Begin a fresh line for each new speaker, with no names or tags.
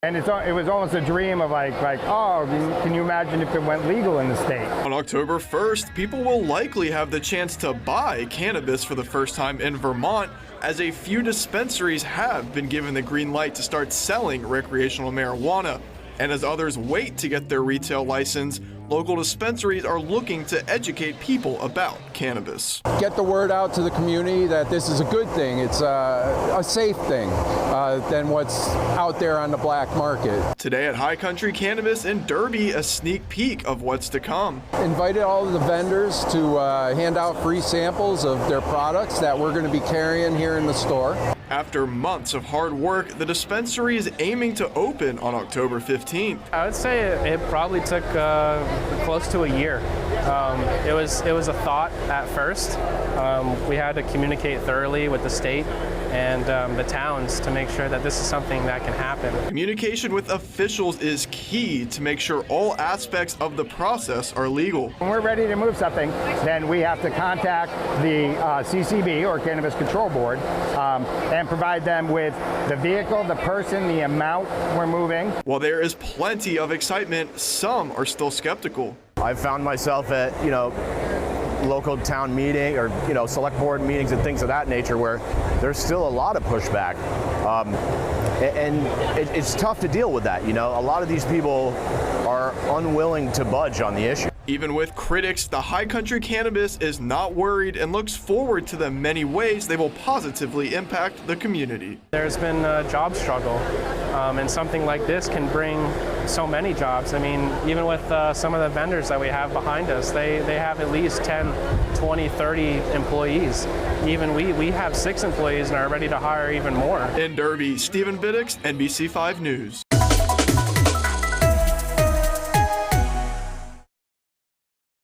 And it was almost a dream of like, oh, can you imagine if it went legal in the state?
On October 1st, people will likely have the chance to buy cannabis for the first time in Vermont, as a few dispensaries have been given the green light to start selling recreational marijuana. And as others wait to get their retail license, local dispensaries are looking to educate people about cannabis.
Get the word out to the community that this is a good thing. It's a safe thing than what's out there on the black market.
Today at High Country Cannabis in Derby, a sneak peek of what's to come.
Invited all of the vendors to hand out free samples of their products that we're going to be carrying here in the store.
After months of hard work, the dispensary is aiming to open on October 15th.
I would say it probably took close to a year. It was a thought at first. We had to communicate thoroughly with the state and the towns to make sure that this is something that can happen.
Communication with officials is key to make sure all aspects of the process are legal.
When we're ready to move something, then we have to contact the CCB, or Cannabis Control Board, and provide them with the vehicle, the person, the amount we're moving.
While there is plenty of excitement, some are still skeptical.
I've found myself at, local town meeting or, select board meetings and things of that nature where there's still a lot of pushback. And it's tough to deal with that. A lot of these people are unwilling to budge on the issue.
Even with critics, the High Country Cannabis is not worried and looks forward to the many ways they will positively impact the community.
There's been a job struggle, and something like this can bring so many jobs. I mean, even with some of the vendors that we have behind us, they have at least 10, 20, 30 employees. Even we have 6 employees and are ready to hire even more.
In Derby, Stephen Biddix, NBC5 News.